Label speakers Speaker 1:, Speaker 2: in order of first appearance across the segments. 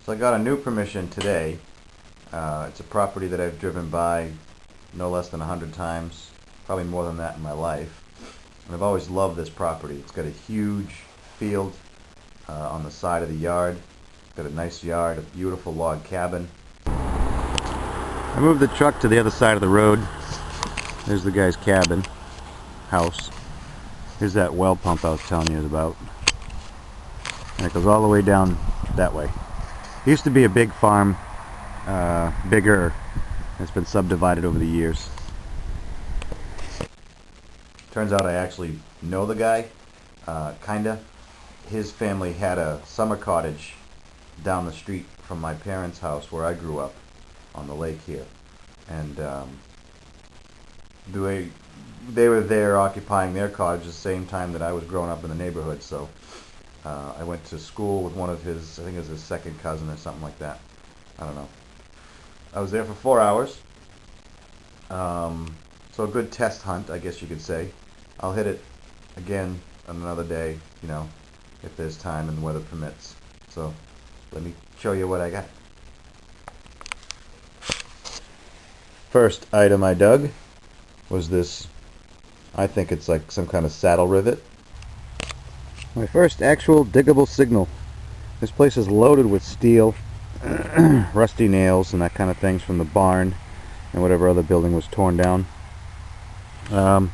Speaker 1: So I got a new permission today. It's a property that I've driven by no less than 100 times, probably more than that in my life. And I've always loved this property. It's got a huge field on the side of the yard. It's got a nice yard, a beautiful log cabin. I moved the truck to the other side of the road. There's the guy's cabin, house. Here's that well pump I was telling you about. And it goes all the way down that way. It used to be a big farm, bigger. It's been subdivided over the years. Turns out I actually know the guy, kinda. His family had a summer cottage down the street from my parents' house where I grew up on the lake here. And they were there occupying their cottage the same time that I was growing up in the neighborhood, so I went to school with one of his, I think it was his second cousin or something like that. I don't know. I was there for 4 hours. So a good test hunt, I guess you could say. I'll hit it again on another day, you know, if there's time and the weather permits. So let me show you what I got. First item I dug was this, I think it's like some kind of saddle rivet. My first actual diggable signal. This place is loaded with steel, rusty nails and that kind of things from the barn and whatever other building was torn down. A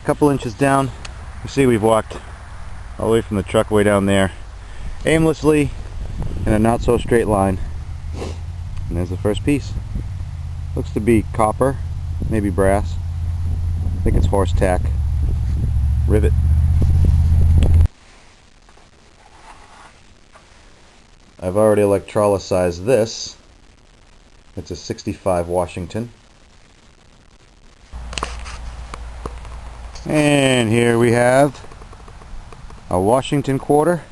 Speaker 1: couple inches down, you see we've walked all the way from the truck way down there, aimlessly in a not so straight line. And there's the first piece. Looks to be copper, maybe brass. I think it's horse tack rivet. I've already electrolyzed this. It's a 65 Washington. And here we have a Washington quarter,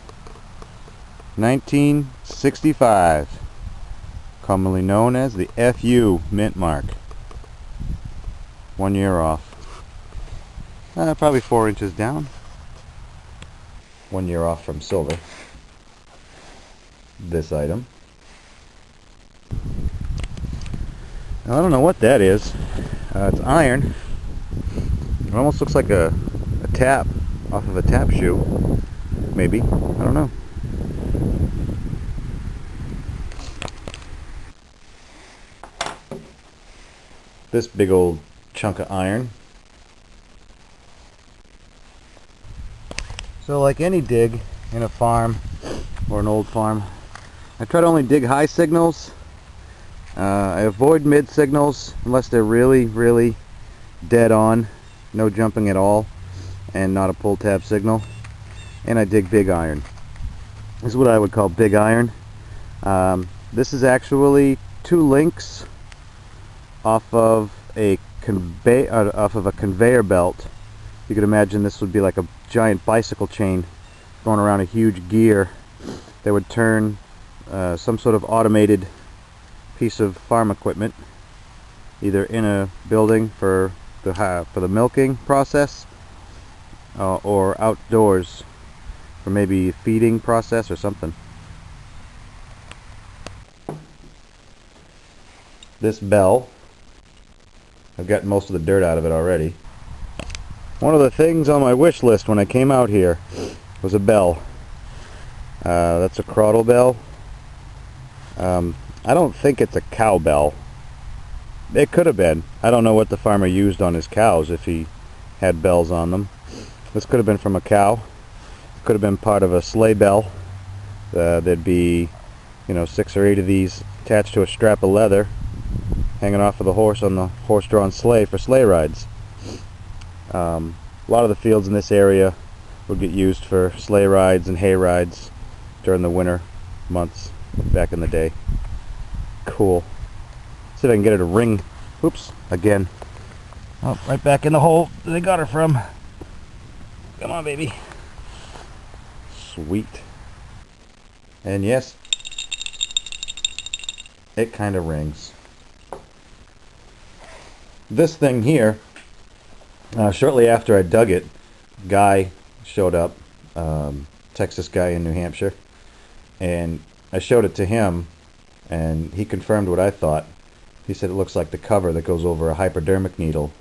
Speaker 1: 1965, commonly known as the FU mint mark. 1 year off. Probably 4 inches down. 1 year off from silver. This item. Now, I don't know what that is. It's iron. It almost looks like a tap off of a tap shoe. Maybe. I don't know. This big old chunk of iron. So like any dig in a farm or an old farm, I try to only dig high signals. I avoid mid signals unless they're really dead on, no jumping at all, and not a pull tab signal. And I dig big iron. This is what I would call big iron. This is actually 2 links off of a conveyor belt. You could imagine this would be like a giant bicycle chain going around a huge gear that would turn some sort of automated piece of farm equipment, either in a building for the milking process, or outdoors for maybe feeding process or something. This bell, I've gotten most of the dirt out of it already. One of the things on my wish list when I came out here was a bell. That's a cradle bell. I don't think it's a cow bell. It could have been. I don't know what the farmer used on his cows if he had bells on them. This could have been from a cow. Could have been part of a sleigh bell. There'd be, 6 or 8 of these attached to a strap of leather hanging off of the horse on the horse-drawn sleigh for sleigh rides. A lot of the fields in this area would get used for sleigh rides and hay rides during the winter months back in the day. Cool. See if I can get her to ring. Oops, again. Oh, right back in the hole that I got her from. Come on, baby. Sweet. And yes, it kind of rings. This thing here, shortly after I dug it, guy showed up, Texas guy in New Hampshire, and I showed it to him, and he confirmed what I thought. He said it looks like the cover that goes over a hypodermic needle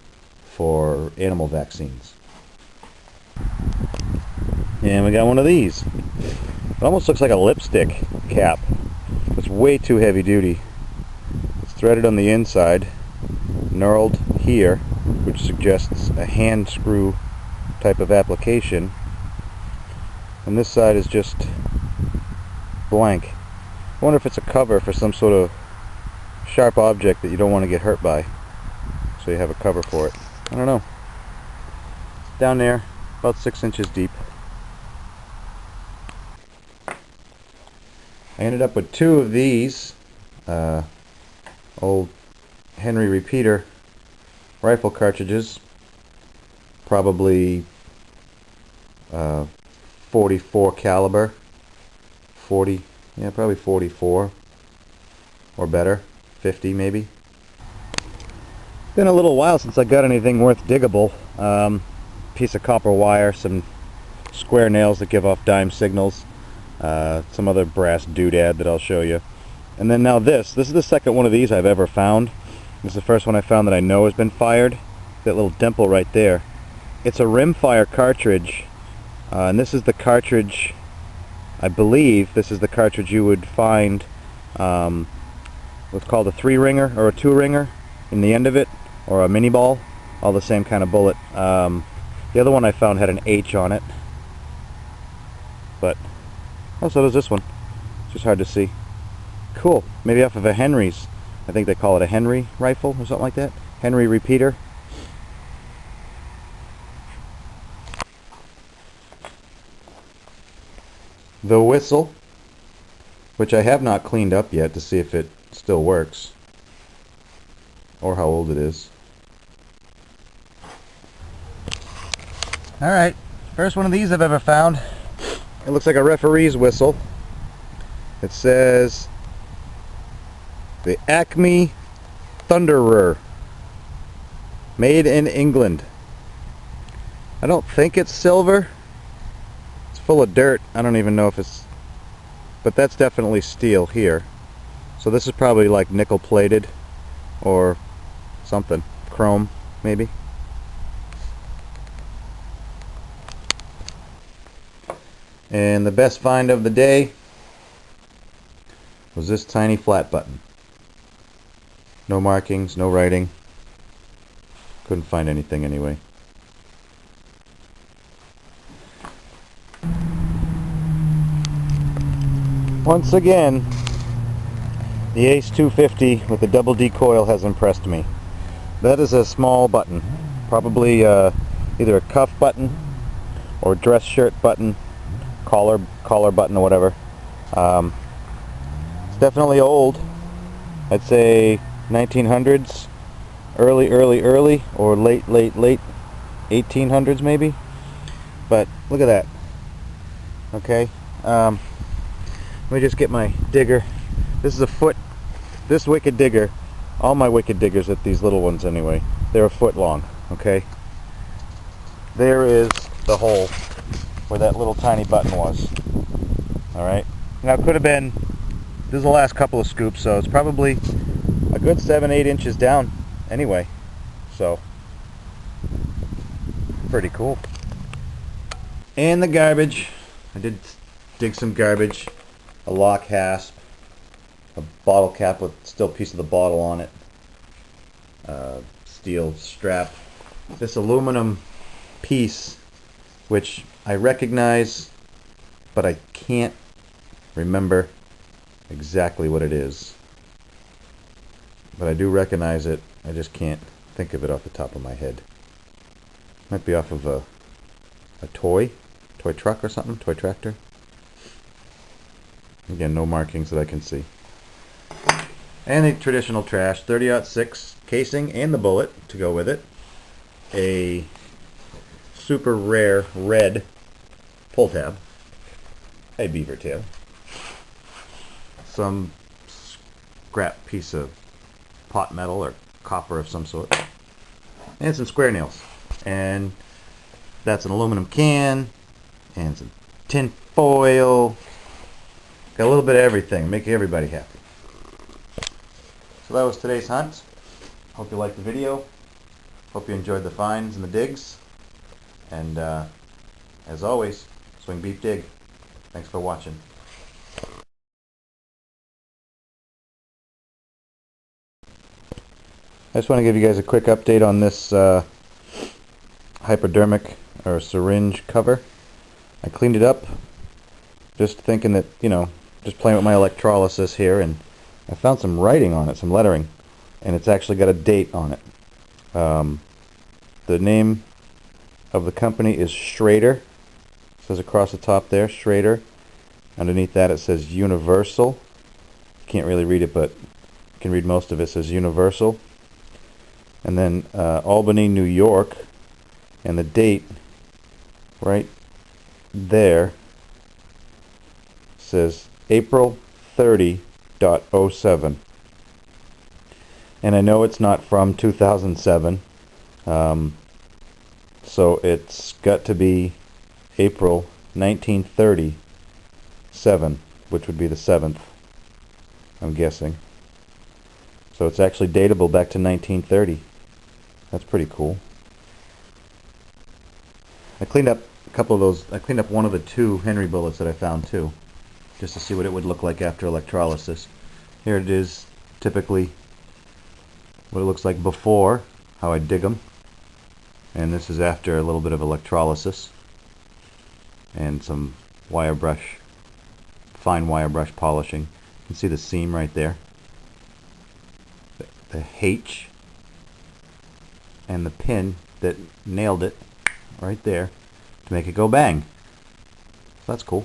Speaker 1: for animal vaccines. And we got one of these. It almost looks like a lipstick cap. It's way too heavy duty. It's threaded on the inside, knurled here, which suggests a hand screw type of application. And this side is just blank. I wonder if it's a cover for some sort of sharp object that you don't want to get hurt by. So you have a cover for it. I don't know. Down there, about 6 inches deep. I ended up with 2 of these old Henry repeater rifle cartridges, probably 44 caliber, 40, yeah, probably 44 or better, 50 maybe. Been a little while since I got anything worth diggable. Piece of copper wire, some square nails that give off dime signals, some other brass doodad that I'll show you. And then now this is the second one of these I've ever found. This is the first one I found that I know has been fired. That little dimple right there. It's a rimfire cartridge, and this is the cartridge, I believe this is the cartridge you would find what's called a 3-ringer or a 2-ringer in the end of it, or a mini ball, all the same kind of bullet. The other one I found had an H on it, but oh, so does this one. It's just hard to see. Cool. Maybe off of a Henry's. I think they call it a Henry rifle or something like that. Henry repeater. The whistle, which I have not cleaned up yet to see if it still works or how old it is. Alright, first one of these I've ever found. It looks like a referee's whistle. It says the Acme Thunderer, made in England. I don't think it's silver. It's full of dirt. I don't even know if it's, but that's definitely steel here. So this is probably like nickel plated or something, chrome maybe. And the best find of the day was this tiny flat button. No markings, no writing. Couldn't find anything anyway. Once again, the Ace 250 with the double D coil has impressed me. That is a small button, probably either a cuff button or dress shirt button, collar button or whatever. It's definitely old. I'd say 1900s, early or late 1800s maybe. But look at that. Okay. Let me just get my digger. This is a foot. This wicked digger, all my wicked diggers at these little ones anyway, they're a foot long. Okay. There is the hole where that little tiny button was. Alright. Now it could have been, this is the last couple of scoops, so it's probably a good 7-8 inches down anyway. So, pretty cool. And the garbage. I did dig some garbage. A lock hasp. A bottle cap with still a piece of the bottle on it. Steel strap. This aluminum piece, which I recognize, but I can't remember exactly what it is. But I do recognize it. I just can't think of it off the top of my head. Might be off of a toy truck or something, toy tractor. Again, no markings that I can see. And the traditional trash, 30-06 casing and the bullet to go with it. A super rare red pull tab. A beaver tail. Some scrap piece of pot metal or copper of some sort. And some square nails. And that's an aluminum can. And some tin foil. Got a little bit of everything, make everybody happy. So that was today's hunt. Hope you liked the video. Hope you enjoyed the finds and the digs. And as always, swing, beep, dig. Thanks for watching. I just want to give you guys a quick update on this hypodermic or syringe cover. I cleaned it up, just thinking that, you know, just playing with my electrolysis here, and I found some writing on it, some lettering, and it's actually got a date on it. The name of the company is Schrader. It says across the top there, Schrader. Underneath that it says Universal. Can't really read it, but you can read most of it. It says Universal. And then Albany, New York, and the date right there says April 30.07. And I know it's not from 2007, so it's got to be April 1937, which would be the 7th, I'm guessing. So it's actually datable back to 1930. That's pretty cool. I cleaned up a couple of those. I cleaned up one of the 2 Henry bullets that I found too, just to see what it would look like after electrolysis. Here it is, typically what it looks like before, how I dig them. And this is after a little bit of electrolysis and some wire brush, fine wire brush polishing. You can see the seam right there. The H and the pin that nailed it right there to make it go bang. So that's cool.